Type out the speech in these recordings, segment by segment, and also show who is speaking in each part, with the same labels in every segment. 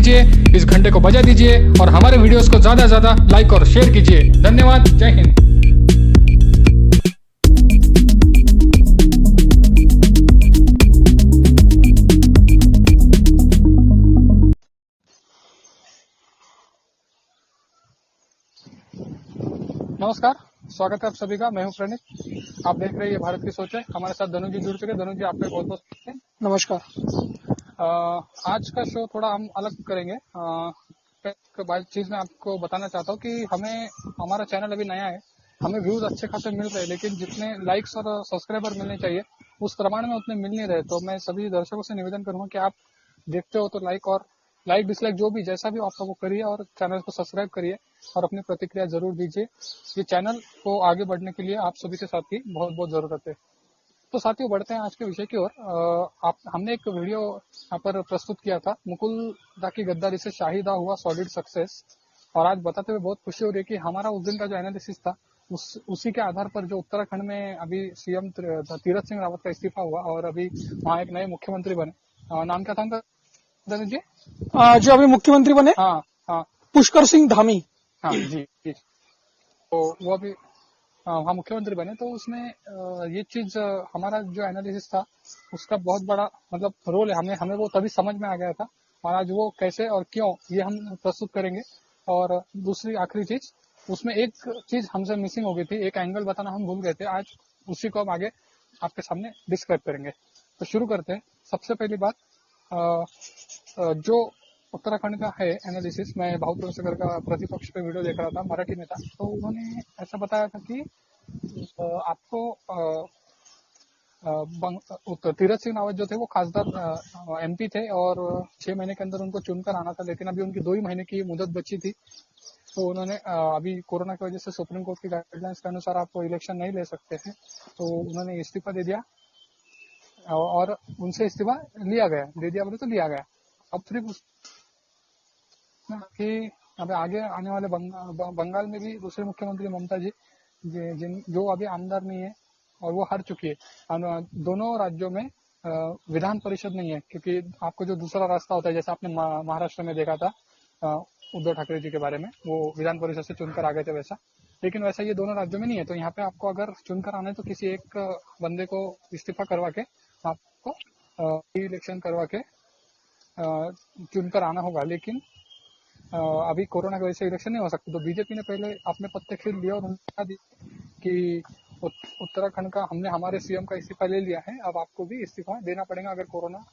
Speaker 1: कीजिए, इस घंटे को बजा दीजिए और हमारे वीडियोस को ज्यादा से ज्यादा लाइक और शेयर कीजिए। धन्यवाद। जय हिंद। नमस्कार, स्वागत है आप सभी का। मैं हूं प्रणीत। आप देख रहे हैं ये भारत की सोच है। हमारे साथ धनु जी जुड़ चुके। धनु जी, आपका बहुत बहुत
Speaker 2: नमस्कार।
Speaker 1: आज का शो थोड़ा हम अलग करेंगे। एक चीज मैं आपको बताना चाहता हूँ कि हमारा चैनल अभी नया है। हमें व्यूज अच्छे खासे मिल रहे हैं, लेकिन जितने लाइक्स और सब्सक्राइबर मिलने चाहिए उस प्रमाण में उतने मिल नहीं रहे। तो मैं सभी दर्शकों से निवेदन करूंगा कि आप देखते हो तो लाइक डिसलाइक जो भी जैसा भी आपका वो करिए और चैनल को सब्सक्राइब करिए और अपनी प्रतिक्रिया जरूर दीजिए। ये चैनल को आगे बढ़ने के लिए आप सभी के साथ की बहुत बहुत जरूरत है। तो साथियों, बढ़ते हैं आज के विषय की ओर। हमने एक वीडियो यहाँ पर प्रस्तुत किया था, मुकुल दा की गद्दारी से शाहिदा हुआ सॉलिड सक्सेस। और आज बताते हुए बहुत खुशी हो रही है कि हमारा उस दिन का जो एनालिसिस था उसी के आधार पर जो उत्तराखंड में अभी सीएम तीरथ सिंह रावत का इस्तीफा हुआ और अभी वहाँ एक नए मुख्यमंत्री बने। नाम क्या था उनका धनु जी?
Speaker 2: जो अभी मुख्यमंत्री बने,
Speaker 1: हाँ हाँ
Speaker 2: पुष्कर सिंह धामी।
Speaker 1: हाँ जी जी। तो वो अभी वहाँ मुख्यमंत्री बने। तो उसमें ये चीज हमारा जो एनालिसिस था उसका बहुत बड़ा मतलब रोल है। हमें वो तभी समझ में आ गया था और आज वो कैसे और क्यों ये हम प्रस्तुत करेंगे। और दूसरी आखिरी चीज, उसमें एक चीज हमसे मिसिंग हो गई थी, एक एंगल बताना हम भूल गए थे। आज उसी को हम आगे आपके सामने डिस्क्राइब करेंगे। तो शुरू करते हैं। सबसे पहली बात, जो उत्तराखंड का है एनालिसिस, मैं भाऊ तुलसीकर का प्रतिपक्ष पे वीडियो देख रहा था, मराठी में था। तो उन्होंने ऐसा बताया था कि आपको तीरथ सिंह रावत जो थे वो खासदार एमपी थे और 6 महीने के अंदर उनको चुनकर आना था, लेकिन अभी उनकी 2 ही महीने की मुदत बची थी। तो उन्होंने अभी कोरोना की वजह से सुप्रीम कोर्ट की गाइडलाइंस के अनुसार आप इलेक्शन नहीं ले सकते हैं, तो उन्होंने इस्तीफा दे दिया और उनसे इस्तीफा लिया गया। दे दिया बोले तो लिया गया। अब सिर्फ कि अभी आगे आने वाले बंगाल में भी दूसरे मुख्यमंत्री ममता जी जो अभी आमदार नहीं है और वो हार चुकी है। दोनों राज्यों में विधान परिषद नहीं है, क्योंकि आपको जो दूसरा रास्ता होता है, जैसे आपने महाराष्ट्र में देखा था उद्धव ठाकरे जी के बारे में, वो विधान परिषद से चुनकर आ गए थे वैसा। लेकिन वैसा ये दोनों राज्यों में नहीं है। तो यहाँ पे आपको अगर चुनकर आना है तो किसी एक बंदे को इस्तीफा करवा के आपको इलेक्शन करवा के चुनकर आना होगा। लेकिन अभी कोरोना की वजह से इलेक्शन नहीं हो सकती। तो बीजेपी ने पहले अपने पत्ते खेल लिए और उन्होंने कहा कि उत्तराखंड का हमने हमारे सीएम का इस्तीफा ले लिया है, अब आपको भी इस्तीफा देना पड़ेगा अगर कोरोना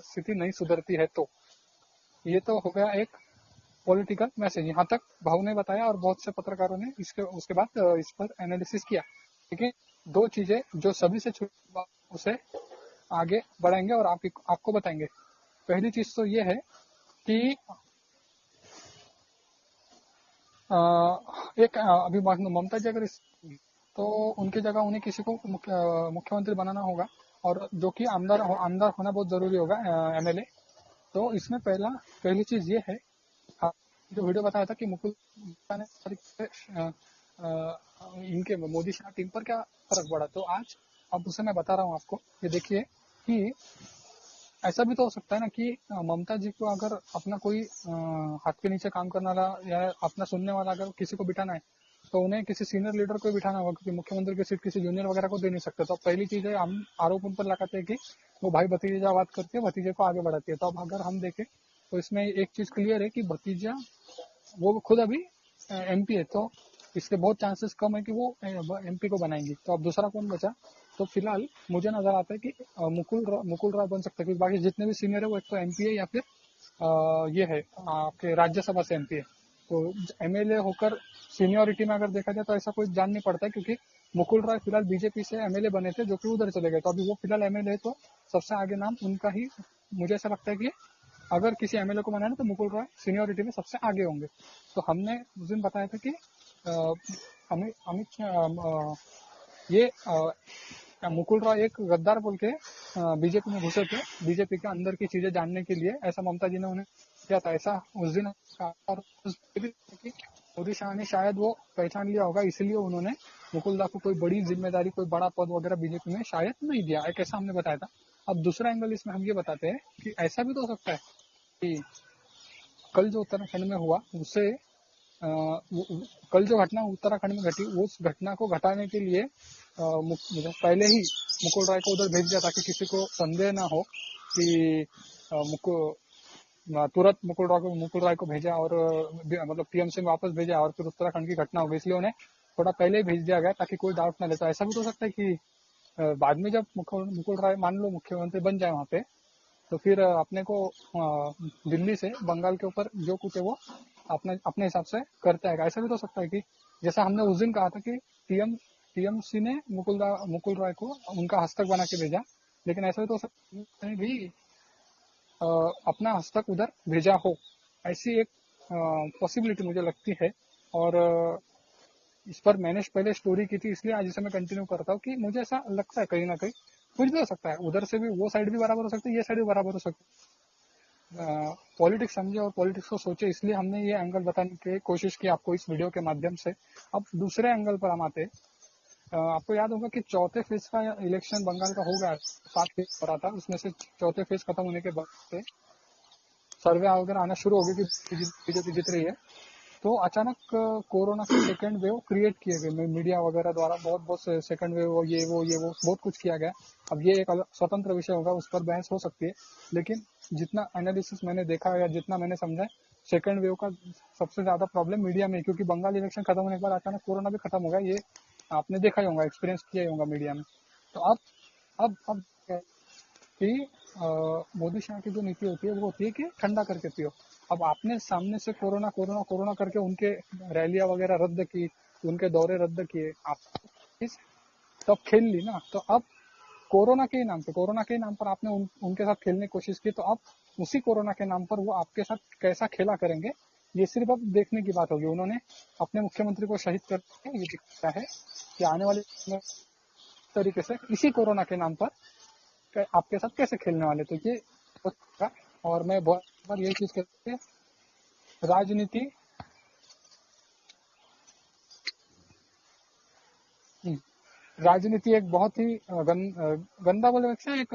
Speaker 1: स्थिति नहीं सुधरती है। तो ये तो हो गया एक पॉलिटिकल मैसेज, यहाँ तक भाव ने बताया और बहुत से पत्रकारों ने उसके बाद इस पर एनालिसिस किया। लेकिन दो चीजें जो सभी से छुपी उसे आगे बढ़ाएंगे और आपको बताएंगे। पहली चीज तो ये है कि एक अभी ममता जी अगर तो उनकी जगह उन्हें किसी को मुख्यमंत्री बनाना होगा, और जो कि आमदार होना बहुत जरूरी होगा, एमएलए। तो इसमें पहली चीज ये है, जो वीडियो बताया था कि मुकुल ने इनके मोदी शाह टीम पर क्या फर्क पड़ा, तो आज अब उसे मैं बता रहा हूँ आपको। ये देखिए कि ऐसा भी तो हो सकता है ना कि ममता जी को अगर अपना कोई हाथ के नीचे काम करने वाला या अपना सुनने वाला अगर किसी को बिठाना है तो उन्हें किसी सीनियर लीडर को बिठाना होगा, क्योंकि मुख्यमंत्री की सीट किसी जूनियर वगैरह को दे नहीं सकते। तो अब पहली चीज है, हम आरोप उन पर लगाते हैं कि वो भाई भतीजा बात करती है, भतीजे को आगे बढ़ाती है। तो अब अगर हम देखें तो इसमें एक चीज क्लियर है कि भतीजा वो खुद अभी एमपी है, तो इसके बहुत चांसेस कम है कि वो एमपी को बनाएंगी। तो अब दूसरा कौन बचा? तो फिलहाल मुझे नजर आता है कि मुकुल राय बन सकता है, क्योंकि बाकी जितने भी सीनियर है वो एक तो एमपी है या फिर ये है आपके राज्यसभा से एमपी है। तो एमएलए होकर सीनियोरिटी में अगर देखा जाए तो ऐसा कोई जान नहीं पड़ता है, क्योंकि मुकुल राय फिलहाल बीजेपी से एमएलए बने थे जो कि उधर चले गए। तो अभी वो फिलहाल एमएलए है, तो सबसे आगे नाम उनका ही मुझे ऐसा लगता है कि अगर किसी एमएलए को बनाना तो मुकुल रॉय सीनियोरिटी में सबसे आगे होंगे। तो हमने उस दिन बताया था कि ये मुकुल रॉय एक गद्दार बोल के बीजेपी में घुसे थे, बीजेपी के अंदर की चीजें जानने के लिए। ऐसा ममता जी ने उन्हें किया था, ऐसा उस दिन। और मोदी शाह ने शायद वो पहचान लिया होगा, इसलिए उन्होंने मुकुल दा को कोई बड़ी जिम्मेदारी, कोई बड़ा पद वगैरह बीजेपी में शायद नहीं दिया, एक ऐसा हमने बताया था। अब दूसरा एंगल इसमें हम ये बताते हैं कि ऐसा भी तो हो सकता है कि कल जो उत्तराखंड में हुआ उससे कल जो घटना उत्तराखंड में घटी उस घटना को घटाने के लिए मतलब पहले ही मुकुल राय को उधर भेज दिया ताकि किसी को संदेह ना हो कि तुरंत मुकुल राय को भेजा और मतलब टीएमसी में वापस भेजा और फिर उत्तराखंड की घटना हो गई, इसलिए उन्हें थोड़ा पहले ही भेज दिया गया ताकि कोई डाउट ना ले। तो ऐसा भी तो हो सकता है कि बाद में जब मुकुल राय मान लो मुख्यमंत्री बन जाए वहां पे, तो फिर अपने को दिल्ली से बंगाल के ऊपर जो कुछ है वो अपने हिसाब से करते आएगा। ऐसा भी तो हो सकता है कि जैसा हमने उस दिन कहा था कि टीएमसी ने मुकुल राय को उनका हस्तक बना के भेजा, लेकिन ऐसा भी तो हो सकता है भी अपना हस्तक उधर भेजा हो, ऐसी एक पॉसिबिलिटी मुझे लगती है। और इस पर मैंने पहले स्टोरी की थी, इसलिए आज इसे मैं कंटिन्यू करता हूँ कि मुझे ऐसा लगता है कहीं ना कहीं कुछ भी हो सकता है, उधर से भी वो साइड भी बराबर हो सकती है, ये साइड भी बराबर हो सकती है। पॉलिटिक्स समझे और पॉलिटिक्स को सोचे, इसलिए हमने ये एंगल बताने की कोशिश की आपको इस वीडियो के माध्यम से। अब दूसरे एंगल पर हम आते। आपको याद होगा कि चौथे फेज का इलेक्शन बंगाल का हो गया, 7 फेज पड़ा था, उसमें से चौथे फेज खत्म होने के बाद से सर्वे वगैरह आना शुरू हो गए कि बीजेपी जीत रही है। तो अचानक कोरोना के सेकेंड वेव क्रिएट किए गए मीडिया वगैरह द्वारा, बहुत सेकेंड वेव ये वो बहुत कुछ किया गया। अब ये एक स्वतंत्र विषय होगा, उस पर बहस हो सकती है, लेकिन जितना एनालिसिस मैंने देखा या जितना मैंने समझा, सेकेंड वेव का सबसे ज्यादा प्रॉब्लम मीडिया में, क्योंकि बंगाल इलेक्शन खत्म होने के बाद अचानक कोरोना भी खत्म होगा, ये आपने देखा ही होगा, एक्सपीरियंस किया ही होगा मीडिया में। तो अब कि मोदी शाह की जो नीति होती है वो होती है कि ठंडा करके पियो। अब आपने सामने से कोरोना कोरोना कोरोना करके उनके रैलियां वगैरह रद्द की, उनके दौरे रद्द किए, आप तब खेल ली ना। तो अब कोरोना के नाम पर आपने उनके साथ खेलने की कोशिश की, तो अब उसी कोरोना के नाम पर वो आपके साथ कैसा खेला करेंगे, ये सिर्फ अब देखने की बात होगी। उन्होंने अपने मुख्यमंत्री को शहीद करके ये दिखाया है कि आने वाले तरीके से इसी कोरोना के नाम पर आपके साथ कैसे खेलने वाले। तो ये होगा। और मैं बहुत बार यही चीज कहते हैं, राजनीति राजनीति एक बहुत ही गंदा बोलने से एक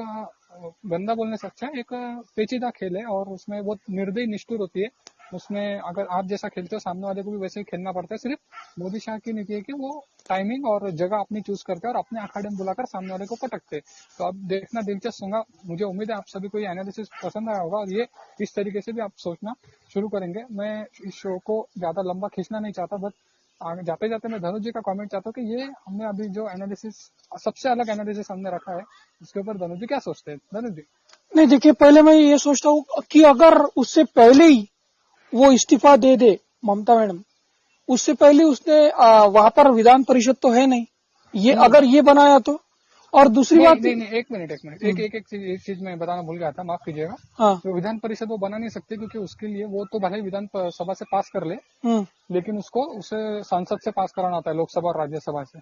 Speaker 1: गंदा बोलने से अच्छा एक पेचीदा खेल है, और उसमें बहुत निर्दयी निष्ठुर होती है। उसमें अगर आप जैसा खेलते हो सामने वाले को भी वैसे ही खेलना पड़ता है। सिर्फ मोदी शाह की नीति है कि वो टाइमिंग और जगह अपनी चूज करते हैं और अपने अखाड़े में बुलाकर सामने वाले को पटकते। तो अब देखना दिलचस्प होगा। मुझे उम्मीद है आप सभी को ये एनालिसिस पसंद आया होगा और ये इस तरीके से भी आप सोचना शुरू करेंगे। मैं इस शो को ज्यादा लंबा खींचना नहीं चाहता, बट आगे जाते जाते मैं धनुष जी का कमेंट चाहता हूँ कि ये हमने अभी जो एनालिसिस, सबसे अलग एनालिसिस हमने रखा है, उसके ऊपर धनुष जी क्या सोचते हैं? धनुष जी।
Speaker 2: नहीं, देखिए, पहले मैं ये सोचता हूँ कि अगर उससे पहले ही वो इस्तीफा दे दे ममता मैडम, उससे पहले उसने वहां पर विधान परिषद तो है नहीं, ये अगर ये बनाया तो। और दूसरी बात
Speaker 1: नहीं, एक मिनट एक चीज मैं बताना भूल गया था, माफ कीजिएगा।
Speaker 2: हाँ,
Speaker 1: तो विधान परिषद वो बना नहीं सकते, क्योंकि उसके लिए वो तो भले ही विधान सभा से पास कर ले, लेकिन उसे संसद से पास कराना होता है, लोकसभा और राज्यसभा से।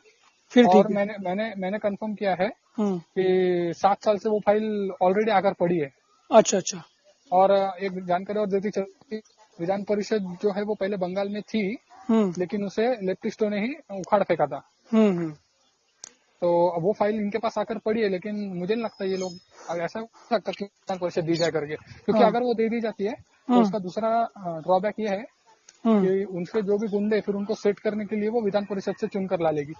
Speaker 2: फिर
Speaker 1: और
Speaker 2: ठीक है।
Speaker 1: मैंने कंफर्म किया है कि 7 साल से वो फाइल ऑलरेडी आकर पड़ी है।
Speaker 2: अच्छा।
Speaker 1: और एक जानकारी और देती चलती, विधान परिषद जो है वो पहले बंगाल में थी, लेकिन उसे लेफ्टिस्टों ने ही उखाड़ फेंका था। तो अब वो फाइल इनके पास आकर पड़ी है, लेकिन मुझे नहीं लगता ये लोग ऐसा हो सकता कि विधान परिषद दी जाए करके, क्योंकि अगर वो दे दी जाती है तो उसका दूसरा ड्रॉबैक ये है कि उनके जो भी गुंडे फिर उनको सेट करने के लिए वो विधान परिषद से चुनकर ला लेगी।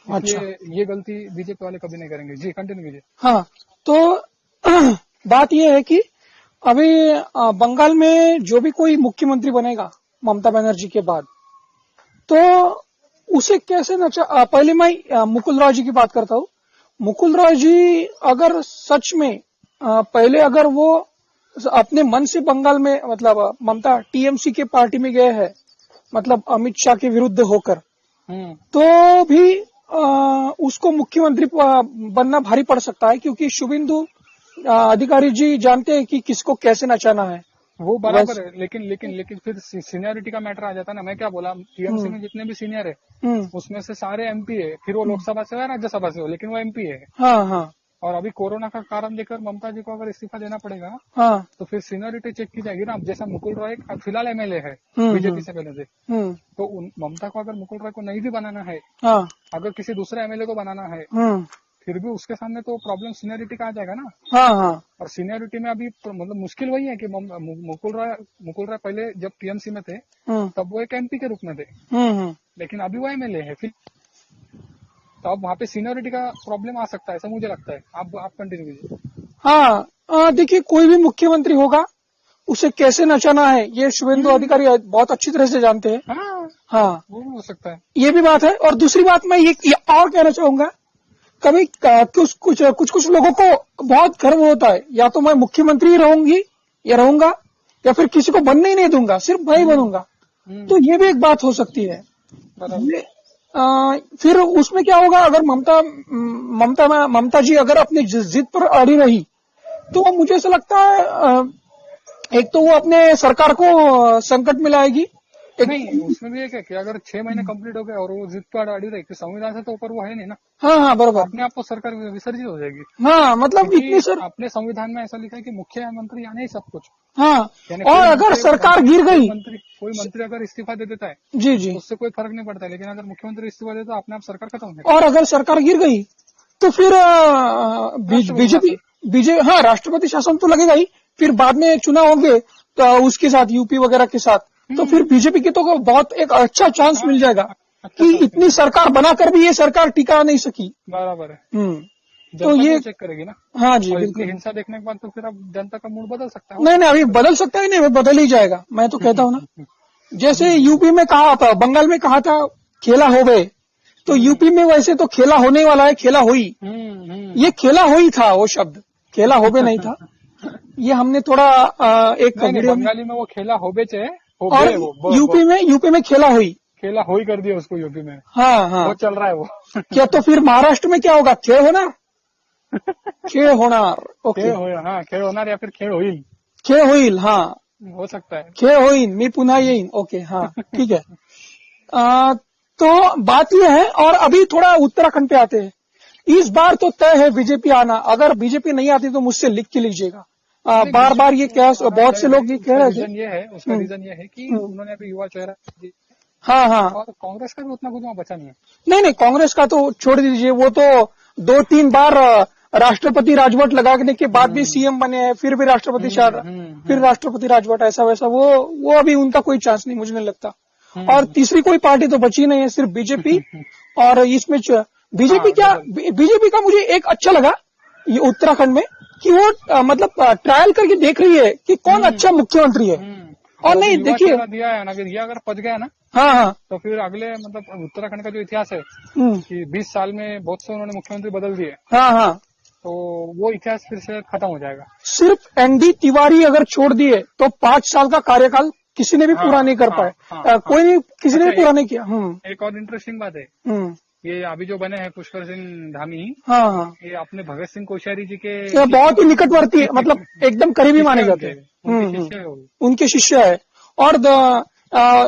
Speaker 1: इसलिए ये गलती बीजेपी वाले कभी नहीं करेंगे। जी, कंटिन्यू कीजिए।
Speaker 2: हाँ, तो बात यह है कि अभी बंगाल में जो भी कोई मुख्यमंत्री बनेगा ममता बनर्जी के बाद, तो उसे कैसे पहले मैं मुकुल रॉय जी की बात करता हूँ। मुकुल रॉय जी अगर सच में पहले अगर वो अपने मन से बंगाल में, मतलब ममता टीएमसी के पार्टी में गए हैं, मतलब अमित शाह के विरुद्ध होकर, तो भी उसको मुख्यमंत्री बनना भारी पड़ सकता है, क्योंकि शुभेंदु अधिकारी जी जानते हैं कि किसको कैसे नचाना है।
Speaker 1: वो बराबर है, लेकिन फिर सीनियरिटी का मैटर आ जाता है ना। मैं क्या बोला, टीएमसी में जितने भी सीनियर है उसमें से सारे एमपी है, फिर वो लोकसभा से हो या राज्यसभा से हो, लेकिन वो एमपी है।
Speaker 2: हाँ।
Speaker 1: और अभी कोरोना का कारण देखकर ममता जी को अगर इस्तीफा देना पड़ेगा, तो फिर सीनियरिटी चेक की जाएगी ना। अब जैसा मुकुल रॉय फिलहाल एमएलए है बीजेपी से पहले से, तो ममता को अगर मुकुल रॉय को नहीं भी बनाना है, अगर किसी दूसरे एमएलए को बनाना है, फिर भी उसके सामने तो प्रॉब्लम सीनियरिटी का आ जाएगा ना।
Speaker 2: हाँ हाँ
Speaker 1: और सीनियरिटी में अभी मतलब मुश्किल वही है कि मुकुल राय पहले जब टीएमसी में थे
Speaker 2: हम्म
Speaker 1: तब वो एक एमपी के रूप में थे,
Speaker 2: हम्म।
Speaker 1: लेकिन अभी वो एमएलए है फिर, तो अब वहाँ पे सीनियरिटी का प्रॉब्लम आ सकता है, ऐसा मुझे लगता है। आप कंटिन्यू कीजिए।
Speaker 2: हाँ देखिए, कोई भी मुख्यमंत्री होगा उसे कैसे नचाना है ये शुभेंदु अधिकारी बहुत अच्छी तरह से जानते हैं।
Speaker 1: हाँ,
Speaker 2: हाँ,
Speaker 1: वो भी हो सकता है।
Speaker 2: ये भी बात है। और दूसरी बात मैं ये और कहना चाहूंगा, कभी कुछ लोगों को बहुत गर्व होता है, या तो मैं मुख्यमंत्री रहूंगी या रहूंगा, या फिर किसी को बनने ही नहीं दूंगा, सिर्फ मैं ही बनूंगा। तो ये भी एक बात हो सकती है।
Speaker 1: बराबर।
Speaker 2: ये, फिर उसमें क्या होगा, अगर ममता जी अगर अपनी जिद पर अड़ी रही, तो मुझे ऐसा लगता है एक तो वो अपने सरकार को संकट में लाएगी।
Speaker 1: नहीं, उसमें भी एक है कि अगर 6 महीने कंप्लीट हो गए और वो जिद पर अड़ी रही, कि संविधान से तो ऊपर वो है नहीं ना,
Speaker 2: हाँ हाँ
Speaker 1: तो
Speaker 2: बरोबर।
Speaker 1: अपने आप को सरकार विसर्जित हो जाएगी।
Speaker 2: हाँ मतलब इतनी
Speaker 1: क्योंकि अपने संविधान में ऐसा लिखा है कि मुख्यमंत्री यानी सब कुछ।
Speaker 2: हाँ,
Speaker 1: यानी
Speaker 2: और अगर सरकार गिर गई,
Speaker 1: कोई मंत्री अगर इस्तीफा दे देता है
Speaker 2: जी जी,
Speaker 1: तो उससे कोई फर्क नहीं पड़ता है, लेकिन अगर मुख्यमंत्री इस्तीफा देता है तो अपने आप सरकार खत्म हो जाएगी।
Speaker 2: और अगर सरकार गिर गई तो फिर हाँ, राष्ट्रपति शासन तो लगेगा ही। फिर बाद में चुनाव होंगे तो उसके साथ यूपी वगैरह के साथ, तो फिर बीजेपी की तो बहुत एक अच्छा चांस मिल जाएगा कि इतनी सरकार बनाकर भी ये सरकार टिका नहीं सकी।
Speaker 1: बराबर है।
Speaker 2: तो ये
Speaker 1: चेक करेगी ना।
Speaker 2: हाँ जी,
Speaker 1: और
Speaker 2: बिल्कुल।
Speaker 1: इतनी हिंसा देखने के बाद तो फिर अब जनता का मूड बदल सकता है।
Speaker 2: नहीं, अभी बदल सकता है, नहीं, वो बदल ही जाएगा, मैं तो कहता हूँ ना। जैसे यूपी में कहा था, बंगाल में कहा था खेला हो गए, तो यूपी में वैसे तो खेला होने वाला है, खेला हुई। ये खेला हुई था, वो शब्द खेला होबे नहीं था। ये हमने थोड़ा एक वीडियो में,
Speaker 1: बंगाली में वो खेला होबे चे,
Speaker 2: और यूपी में खेला हुई
Speaker 1: कर दिया उसको यूपी में।
Speaker 2: हाँ हाँ,
Speaker 1: वो चल रहा है वो।
Speaker 2: क्या तो फिर महाराष्ट्र में क्या होगा, खेल होना, खेळ होणार। ओके,
Speaker 1: खेळ होणार या फिर खेळ होईल।
Speaker 2: खेळ होईल, हाँ,
Speaker 1: हो सकता है।
Speaker 2: खेळ होईल, मी पुन्हा येईन। ओके, हाँ, ठीक है। तो बात यह है, और अभी थोड़ा उत्तराखंड पे आते हैं। इस बार तो तय है बीजेपी आना। अगर बीजेपी नहीं आती तो मुझसे लिख के लीजिएगा। बार बार ये क्या, बहुत से लोग ये कह रहे थे।
Speaker 1: उसका रीजन ये है कि उन्होंने अभी युवा चेहरा,
Speaker 2: हाँ हाँ,
Speaker 1: और कांग्रेस का भी उतना कुछ वहाँ बचा नहीं है।
Speaker 2: नहीं, कांग्रेस का तो छोड़ दीजिए, वो तो 2-3 बार राष्ट्रपति राजवट लगाने के बाद भी सीएम बने हैं, फिर भी राष्ट्रपति फिर राष्ट्रपति राजवट, ऐसा वैसा, वो अभी उनका कोई चांस नहीं, मुझे नहीं लगता। और तीसरी कोई पार्टी तो बची नहीं है, सिर्फ बीजेपी। और इसमें बीजेपी का मुझे एक अच्छा लगा ये उत्तराखंड में, कि वो मतलब ट्रायल करके देख रही है कि कौन अच्छा मुख्यमंत्री है। और नहीं, देखिए
Speaker 1: दिया है ना, अगर ये अगर पच गया ना,
Speaker 2: हाँ,
Speaker 1: तो फिर अगले मतलब उत्तराखंड का जो इतिहास है कि 20 साल में बहुत से उन्होंने मुख्यमंत्री बदल दिए,
Speaker 2: हाँ,
Speaker 1: तो वो इतिहास फिर से खत्म हो जाएगा।
Speaker 2: सिर्फ एनडी तिवारी अगर छोड़ दिए तो 5 साल का कार्यकाल किसी ने भी पूरा नहीं कर पाए। कोई नहीं, किसी ने भी पूरा नहीं किया।
Speaker 1: एक और इंटरेस्टिंग बात है, ये अभी जो बने हैं पुष्कर सिंह धामी,
Speaker 2: हाँ,
Speaker 1: ये अपने भगत सिंह कोश्यारी जी के
Speaker 2: बहुत ही निकटवर्ती है, मतलब एकदम करीबी माने जाते हैं। उनके शिष्य है। और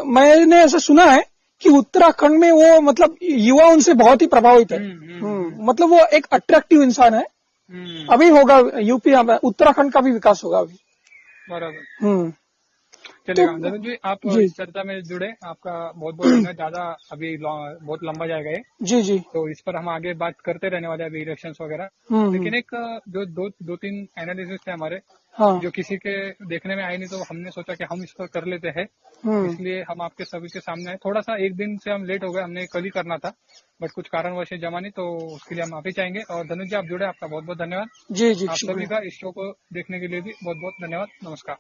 Speaker 2: मैंने ऐसा सुना है कि उत्तराखंड में वो मतलब युवा उनसे बहुत ही प्रभावित है। मतलब वो एक अट्रैक्टिव इंसान है। अभी होगा यूपी, उत्तराखंड का भी विकास होगा अभी।
Speaker 1: बराबर। चलेगा। धनुष जी, आप इस चर्चा में जुड़े, आपका बहुत बहुत धन्यवाद। ज्यादा अभी बहुत लंबा जाएगा ये। जी, तो इस पर हम आगे बात करते रहने वाले हैं अभी इलेक्शंस वगैरह। लेकिन एक जो दो तीन एनालिसिस थे हमारे, जो किसी के देखने में आए नहीं, तो हमने सोचा कि हम इस पर कर लेते हैं, इसलिए हम आपके सभी के सामने आए। थोड़ा सा एक दिन से हम लेट हो गए, हमने कल ही करना था, बट कुछ कारणवश जमा नहीं, तो उसके लिए हम माफी चाहेंगे। और धनुष जी, आप जुड़े, आपका बहुत बहुत धन्यवाद। जी, आप सभी का इस शो को देखने के लिए भी बहुत बहुत धन्यवाद। नमस्कार।